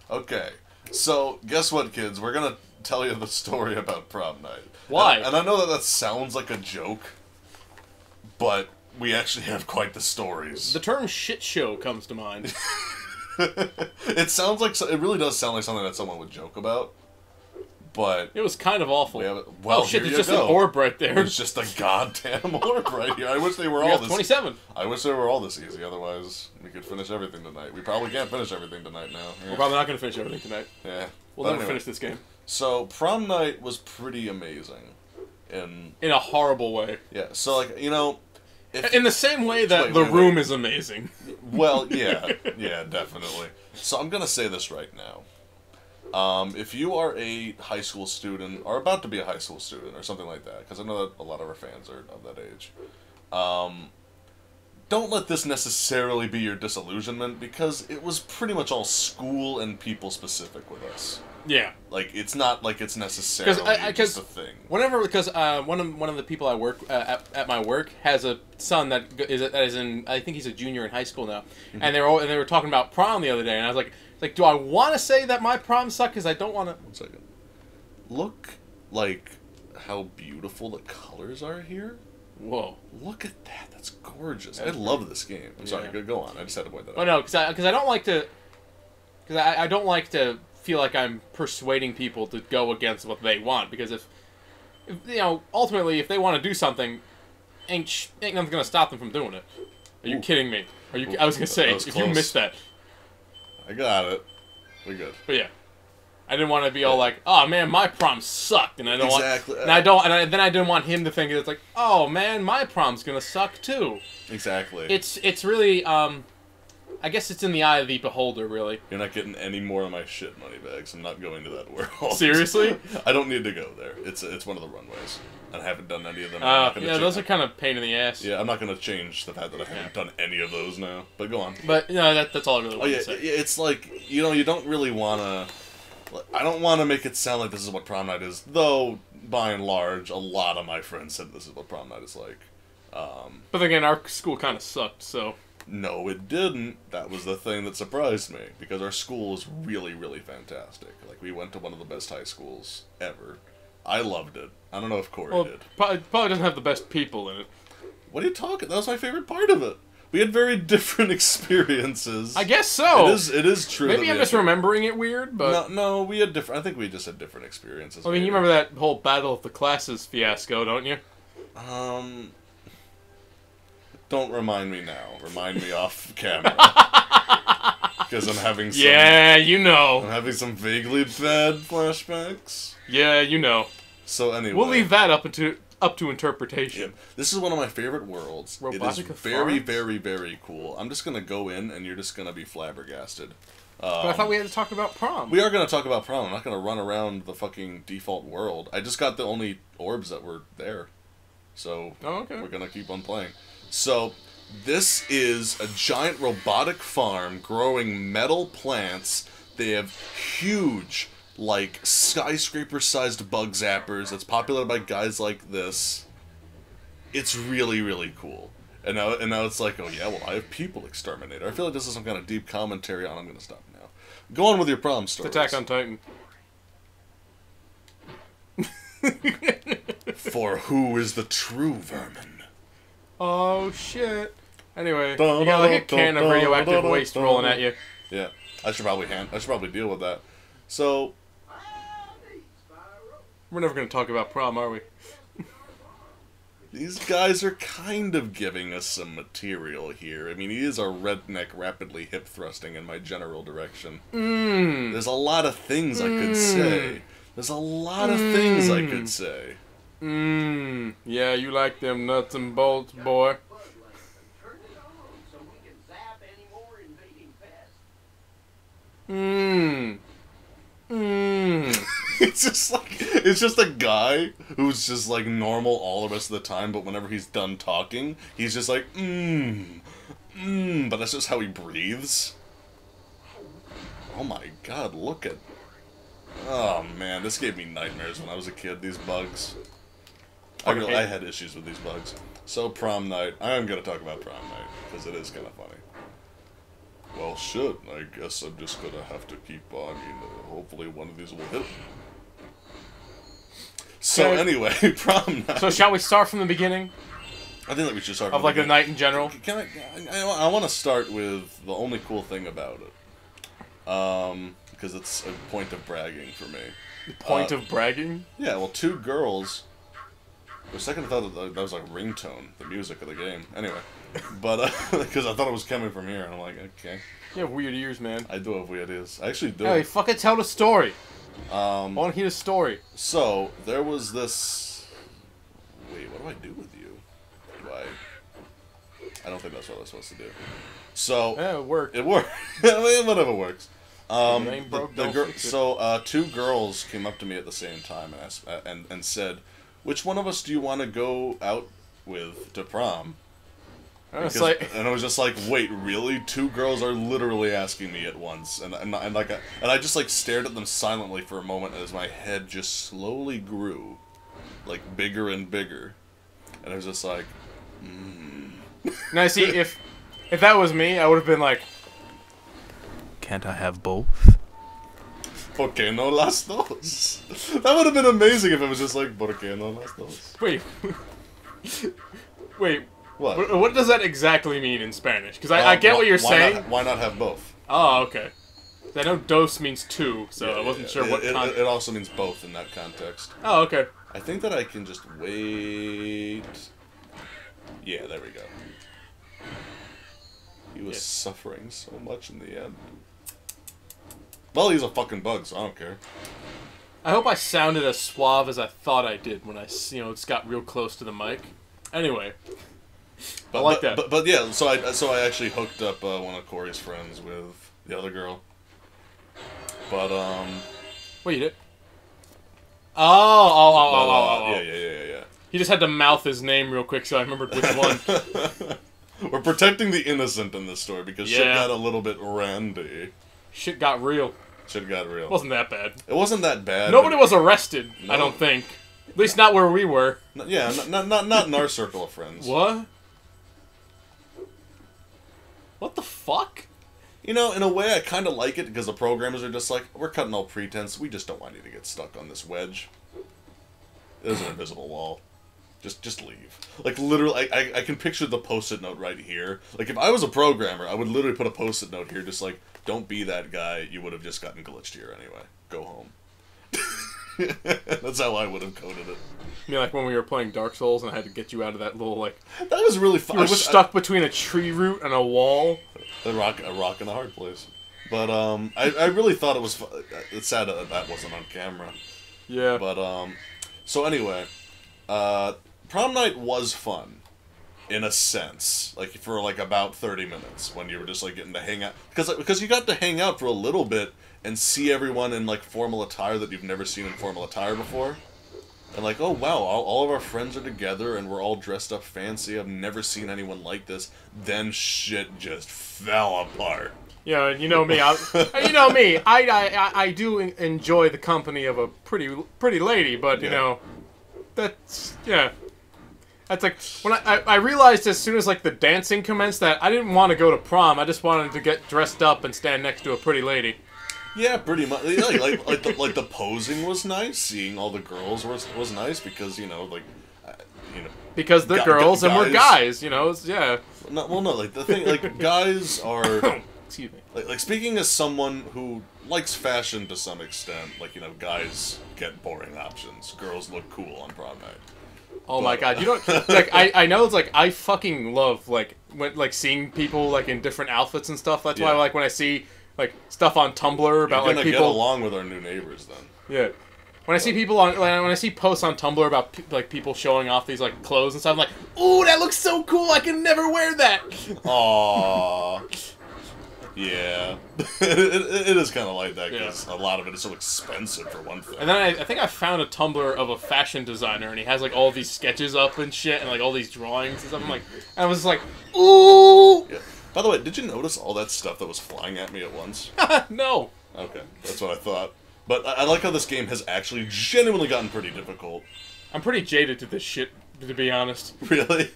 Okay, so guess what, kids? We're gonna tell you the story about prom night. Why? And I know that sounds like a joke, but we actually have quite the stories. The term shit show comes to mind. It sounds like it really does sound like something that someone would joke about, but It was kind of awful. well, oh shit! here There's just you go. an orb right there. There's just a goddamn orb right here. I wish they were You all got this. 27. I wish they were all this easy. Otherwise, we could finish everything tonight. We probably can't finish everything tonight now. Yeah. We're probably not going to finish everything tonight. Yeah. We'll But never anyway. finish this game. So prom night was pretty amazing, and In a horrible way. yeah. So like if, In the same way that Wait, the wait, room wait. is amazing. well, yeah, definitely. So I'm gonna say this right now. If you are a high school student, or about to be a high school student, or something like that, because I know that a lot of our fans are of that age, don't let this necessarily be your disillusionment, because it was pretty much all school and people specific with us. Yeah. Like, it's not like it's necessarily just a thing. Because one of the people I work at my work has a son that is in, I think he's a junior in high school now, and they were talking about prom the other day, and I was like, do I want to say that my prom sucked? Because I don't want to. 1 second. Look, like, how beautiful the colors are here. Whoa. Look at that. That's gorgeous. I love this game. I'm sorry. Yeah. Go on. I just had to point that out. Oh no, because I don't like to. Because I don't like to feel like I'm persuading people to go against what they want. Because if ultimately, if they want to do something, ain't nothing gonna stop them from doing it. Are you kidding me? Are you? I was gonna say, if you missed that. I got it. We're good. But yeah, I didn't want to be all like, "Oh man, my prom sucked," and I don't Exactly. want, then I didn't want him to think it's like, "Oh man, my prom's gonna suck too." Exactly. It's really I guess it's in the eye of the beholder, really. You're not getting any more of my shit money bags. I'm not going to that world. Seriously? I don't need to go there. It's one of the runways. I haven't done any of them. Yeah, those are kind of pain in the ass. Yeah, I'm not going to change the fact that I haven't done any of those now. But go on. But, that's all I really want to say. It's like, you don't really want to... I don't want to make it sound like this is what prom night is, though, by and large, a lot of my friends said this is what prom night is like. But again, our school kind of sucked, so... No, it didn't. That was the thing that surprised me, because our school is really, really fantastic. Like, we went to one of the best high schools ever. I loved it. I don't know if Corey did. Probably doesn't have the best people in it. What are you talking? That was my favorite part of it. We had very different experiences. I guess so. It is true. Maybe I'm just remembering it weird, but... No, we had different... I think we just had different experiences. I mean, you remember that whole Battle of the Classes fiasco, don't you? Don't remind me now. Remind me off camera. Because I'm having some... Yeah, you know. I'm having some vaguely bad flashbacks. Yeah, you know. So anyway... We'll leave that up to interpretation. Yeah. This is one of my favorite worlds. Robotic it is very, very, very cool. I'm just going to go in, and you're just going to be flabbergasted. But I thought we had to talk about prom. We are going to talk about prom. I'm not going to run around the fucking default world. I just got the only orbs that were there. So, we're going to keep on playing. So, this is a giant robotic farm growing metal plants. They have huge, like, skyscraper-sized bug zappers that's popular by guys like this. It's really, really cool. And now it's like, oh yeah, well, I have people exterminator. I feel like this is some kind of deep commentary on... I'm going to stop now. Go on with your prom stories. Attack on Titan. For who is the true vermin? Oh, shit. Anyway, you got like a can of radioactive waste rolling at you. Yeah, I should probably deal with that. So... We're never going to talk about prom, are we? These guys are kind of giving us some material here. I mean, he is a redneck rapidly hip-thrusting in my general direction. There's a lot of things I could say. There's a lot of things I could say. Yeah, you like them nuts and bolts, boy. It's just a guy who's just like normal all the rest of the time, but whenever he's done talking, he's just like, but that's just how he breathes. Oh my god, look at... Oh man, this gave me nightmares when I was a kid, these bugs. I had issues with these bugs. So, prom night. I am going to talk about prom night, because it is kind of funny. Well, shit. I guess I'm just gonna have to keep on. Hopefully one of these will hit. So anyway, prom night. So shall we start from the beginning? I think that we should start from the beginning. The night in general. I want to start with the only cool thing about it. Because it's a point of bragging for me. Point of bragging? Yeah, well, 2 girls. For a second I thought that was like ringtone, the music of the game. Anyway. But, because I thought it was coming from here, and I'm like, okay. You have weird ears, man. I do have weird ears. I actually do. Hey, fucking tell the story. I want to hear the story. So, there was this... Wait, what do I do with you? I don't think that's what I was supposed to do. So... Yeah, it worked. It worked. Whatever works. Broke, so, 2 girls came up to me at the same time and asked, and said, which one of us do you want to go out with to prom? And I was just like, wait, really? 2 girls are literally asking me at once, and I just like stared at them silently for a moment as my head just slowly grew, like bigger and bigger, and I was just like, Now see, if that was me, I would have been like, can't I have both? ¿Por qué no las dos? That would have been amazing if it was just like, ¿por qué no las dos? Wait. Wait. What does that exactly mean in Spanish? Because I get what you're saying. Why not have both? Oh, okay. I know dos means 2, so I wasn't sure what it also means both in that context. Oh, okay. I think that I can just wait. Yeah, there we go. He was suffering so much in the end. Well, he's a fucking bug, so I don't care. I hope I sounded as suave as I thought I did when I, just got real close to the mic. Anyway. I like that. But yeah, so I actually hooked up one of Corey's friends with the other girl. But Wait, you did? Oh. Yeah. He just had to mouth his name real quick, so I remembered which one. We're protecting the innocent in this story because shit got a little bit randy. Shit got real. Shit got real. It wasn't that bad. It wasn't that bad. Nobody was arrested, no. I don't think. At least not where we were. Yeah, not in our circle of friends. What? What the fuck? You know, in a way, I kind of like it because the programmers are just like, we're cutting all pretense. We just don't want you to get stuck on this wedge. There's an invisible wall. Just leave. Like, literally, I can picture the post-it note right here. Like, if I was a programmer, I would literally put a post-it note here just like, don't be that guy. You would have just gotten glitched here anyway. Go home. That's how I would have coded it. You mean like when we were playing Dark Souls and I had to get you out of that little, like... That was really fun. You were stuck between a tree root and a wall. A rock in a hard place. But, I really thought it was fun. It's sad that wasn't on camera. Yeah. But, so anyway, prom night was fun. In a sense. Like, for, like, about 30 minutes. When you were just, like, getting to hang out. Because you got to hang out for a little bit and see everyone in, like, formal attire that you've never seen in formal attire before. And like, oh wow, all of our friends are together and we're all dressed up fancy. I've never seen anyone like this. Then shit just fell apart. Yeah, you know me. I do enjoy the company of a pretty lady, but you know, that's That's like when I realized as soon as like the dancing commenced that I didn't want to go to prom. I just wanted to get dressed up and stand next to a pretty lady. Yeah, pretty much. Like the posing was nice. Seeing all the girls was nice because because they're girls and we're guys. Yeah. No, like the thing, like guys are. Excuse me. Like speaking as someone who likes fashion to some extent, guys get boring options. Girls look cool on prom night. Oh my god, you don't like I know it's like I fucking love seeing people in different outfits and stuff. That's why when I see stuff on Tumblr about You're gonna people get along with our new neighbors then. Yeah. When I see people when I see posts on Tumblr about people showing off these clothes and stuff, I'm like, "Ooh, that looks so cool. I can never wear that." Aww. Yeah. it is kind of like that because a lot of it is so expensive for one thing. And then I think I found a Tumblr of a fashion designer and he has all these sketches up and shit and all these drawings and stuff. And I was like, "Ooh." Yeah. By the way, did you notice all that stuff that was flying at me at once? No. Okay, that's what I thought. But I like how this game has actually genuinely gotten pretty difficult. I'm pretty jaded to this shit, to be honest. Really?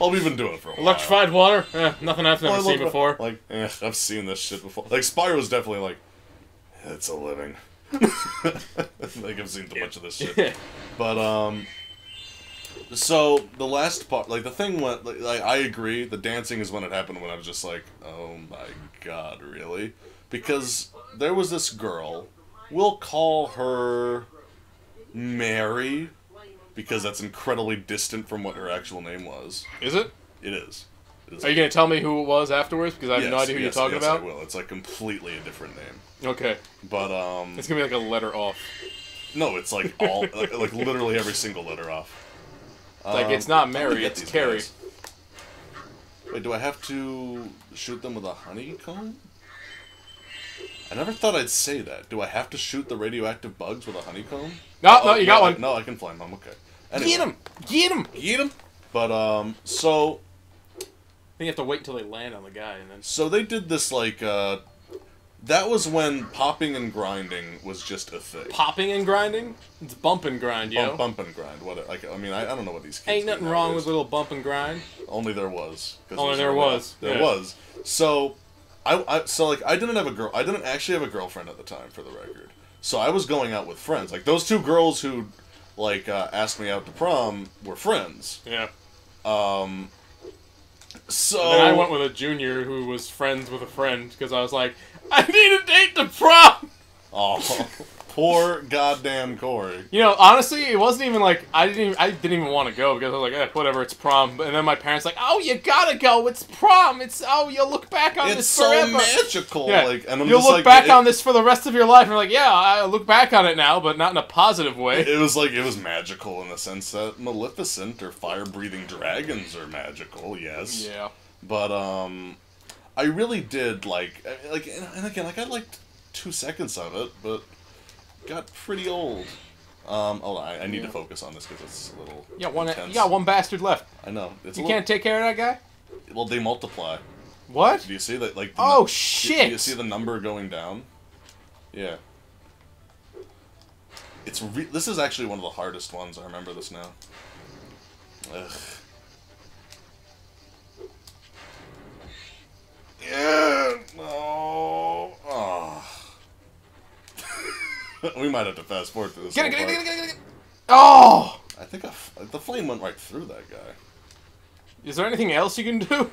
Well, we've been doing it for a while. Electrified water? Nothing I've never seen before. Like, I've seen this shit before. Like, Spyro's definitely like, it's a living. Like, I've seen too much of this shit. But, so, the last part, like, the thing went, like, I agree, the dancing is when it happened when I was just like, oh my god, really? Because there was this girl, we'll call her Mary, because that's incredibly distant from what her actual name was. Is it? It is. Are you going to tell me who it was afterwards? Because I have no idea who you're talking about. I will. It's like completely a different name. Okay. But, it's going to be like a letter off. No, it's like all, like literally every single letter off. Like, it's not Mary, it's Carrie. Guys. Wait, do I have to shoot them with a honeycomb? I never thought I'd say that. Do I have to shoot the radioactive bugs with a honeycomb? No, you got one. No, I can fly them. Okay. Anyway. Get him! Get him! Get him! But, so... I think you have to wait until they land on the guy, and then... So they did this, like, that was when popping and grinding was just a thing. Popping and grinding? It's bump and grind, yo. Bump and grind. What? Like, I mean, I don't know what these kids ain't nothing wrong with little bump and grind. Only there was. Only there was. There was. So, so like, I didn't actually have a girlfriend at the time, for the record. So I was going out with friends. Like, those two girls who, like, asked me out to prom were friends. Yeah. So... And then I went with a junior who was friends with a friend, because I was like, I need a date to prom! Oh, poor goddamn Corey. You know, honestly, it wasn't even like, I didn't even want to go, because I was like, whatever, it's prom. And then my parents like, oh, you gotta go, it's prom, you'll look back on this forever. It's so magical. Yeah. Like, and I'm you'll just look back on this for the rest of your life. And you're like, yeah, I look back on it now, but not in a positive way. It was magical in the sense that Maleficent or fire-breathing dragons are magical, yes. Yeah. But, I really did, like, and again, like, I liked 2 seconds of it, but got pretty old. Hold on, I need to focus on this because it's a little intense. You got one bastard left. I know. You can't take care of that guy? Well, they multiply. What? Do you see that? Like, shit! Do you see the number going down? Yeah. This is actually one of the hardest ones. I remember this now. Ugh. Yeah. No. Oh. We might have to fast forward through this. Get it. Oh! I think the flame went right through that guy. Is there anything else you can do?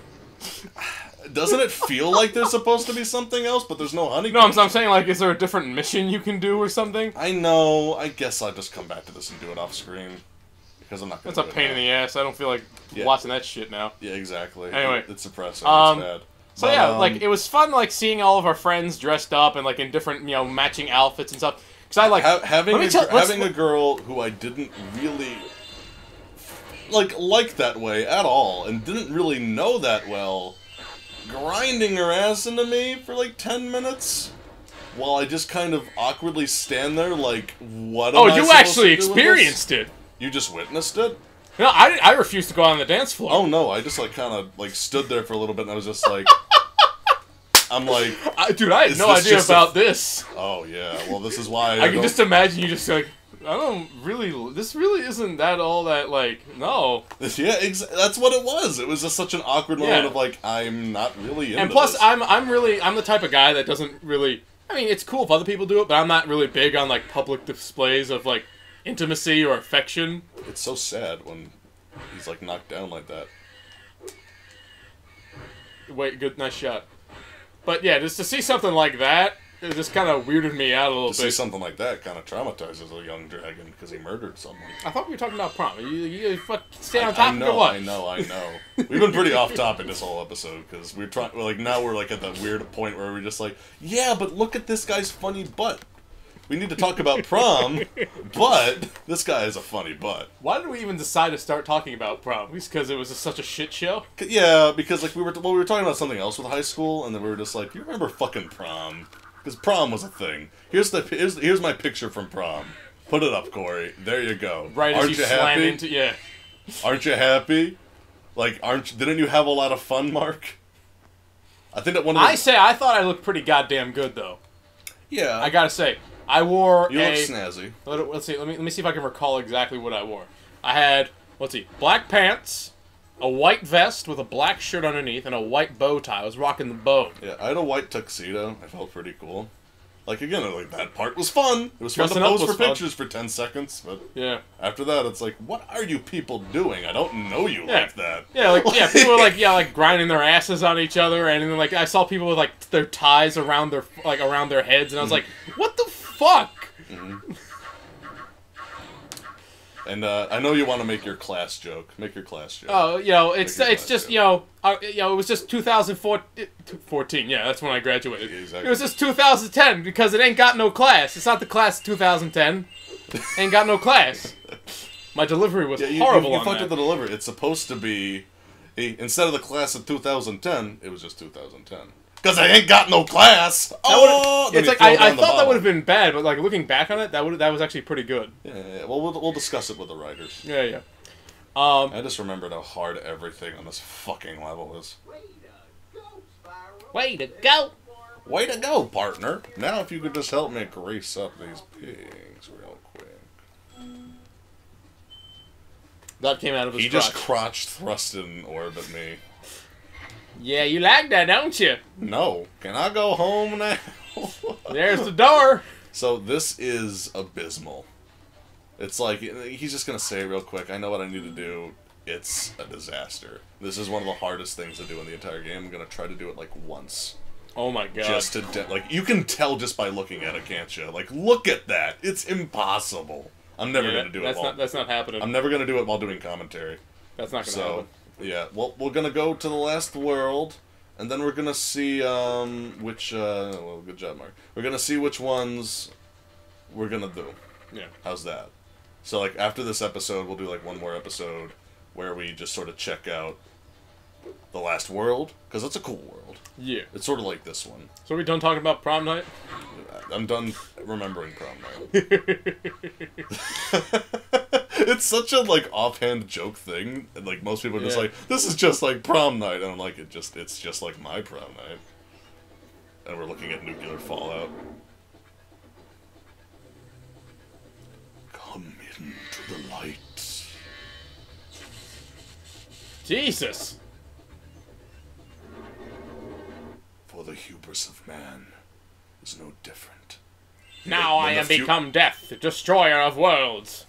Doesn't it feel like there's supposed to be something else, but there's no honeycomb? No, I'm saying, like, is there a different mission you can do or something? I know. I guess I'll just come back to this and do it off screen. Because I'm not going to That's a pain in the ass. I don't feel like watching that shit now. Yeah, exactly. Anyway. It's suppressing. It's bad. So like, it was fun, like, seeing all of our friends dressed up and, like, in different, matching outfits and stuff. Because I, like... having a girl who I didn't really... like that way at all, and didn't really know that well, grinding her ass into me for, like, 10 minutes, while I just kind of awkwardly stand there, like, what am I supposed to do with this? Oh, you actually experienced it! You just witnessed it? No, I refused to go on the dance floor. Oh, no, I just, like, kind of, like, stood there for a little bit, and I was just like... I'm like... dude, I had no idea about this. Oh, yeah, well, this is why I can just imagine you just, like... this really isn't that all that, like, no. Yeah, that's what it was. It was just such an awkward moment of, like, I'm not really into And plus, this. I'm the type of guy that doesn't really... I mean, it's cool if other people do it, but I'm not really big on, like, public displays of, like, intimacy or affection. It's so sad when he's, like, knocked down like that. Wait, nice shot. But, yeah, just to see something like that... It just kind of weirded me out a little bit. To see something like that kind of traumatizes a young dragon because he murdered someone. I thought we were talking about prom. You stay on topic or what? I know. We've been pretty off topic this whole episode because we're trying. Like now we're like at that weird point where we're just like, yeah, but look at this guy's funny butt. We need to talk about prom, but this guy has a funny butt. Why did we even decide to start talking about prom? Just because it was such a shit show? Yeah, because like we were talking about something else with high school, and then we were just like, you remember fucking prom? Because prom was a thing. Here's my picture from prom. Put it up, Corey. There you go. Right as you slam into... Yeah. Aren't you happy? Like, didn't you have a lot of fun, Mark? I think that one of the... I thought I looked pretty goddamn good, though. Yeah. I gotta say. I wore You look snazzy. Let's see. Let me see if I can recall exactly what I wore. I had, let's see, black pants, a white vest with a black shirt underneath and a white bow tie. I was rocking the bow. Yeah, I had a white tuxedo. I felt pretty cool. Like, again, like, that part was fun. It was fun to pose for pictures for 10 seconds, but yeah. After that, it's like, what are you people doing? I don't know you like that. Yeah, like, yeah, people were like, like grinding their asses on each other, and then, like, I saw people with, like, their ties around their heads, and I was like, what the fuck? Mm-hmm. And I know you want to make your class joke. Make your class joke. Oh, it's just joke. It was just 2014. Yeah, that's when I graduated. Yeah, exactly. It was just 2010 because it ain't got no class. It's not the class of 2010. Ain't got no class. My delivery was horrible. You fucked up the delivery. It's supposed to be instead of the class of 2010, it was just 2010. Because I ain't got no class. It's like I thought that would have been bad, but like looking back on it, that was actually pretty good. Yeah. Well, we'll discuss it with the writers. Yeah. I just remembered how hard everything on this fucking level is. Way to go! Way to go, partner. Now, if you could just help me grease up these pigs real quick. That came out of his crotch. He just crotch thrusted an orb at me. Yeah, you like that, don't you? No. Can I go home now? There's the door. So this is abysmal. It's like, he's just going to say real quick, I know what I need to do. It's a disaster. This is one of the hardest things to do in the entire game. I'm going to try to do it like once. Oh my god. Just to, like, you can tell just by looking at it, can't you? Like, look at that. It's impossible. I'm never going to do it. That's not happening. I'm never going to do it while doing commentary. That's not going to happen. Yeah, well, we're gonna go to the last world, and then we're gonna see, which, well, good job, Mark. We're gonna see which ones we're gonna do. Yeah. How's that? So, like, after this episode, we'll do, like, one more episode where we just sort of check out the last world, because it's a cool world. Yeah. It's sort of like this one. So are we done talking about prom night? I'm done remembering prom night. It's such a, like, offhand joke thing, and, like, most people are just like, this is just like prom night, and I'm like, it's just like my prom night. And we're looking at nuclear fallout. Come into the light. Jesus! For the hubris of man is no different. Now I am become death, the destroyer of worlds.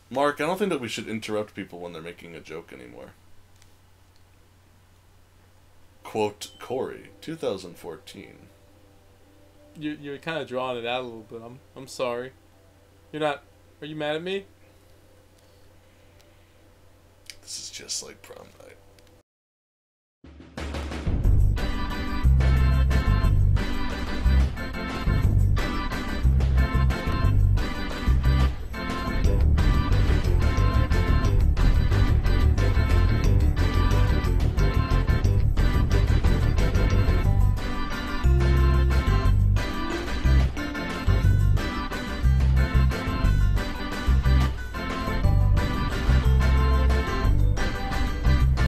Mark, I don't think that we should interrupt people when they're making a joke anymore. Quote, Corey, 2014. You're kind of drawing it out a little bit. I'm sorry. You're not... Are you mad at me? This is just like prom night.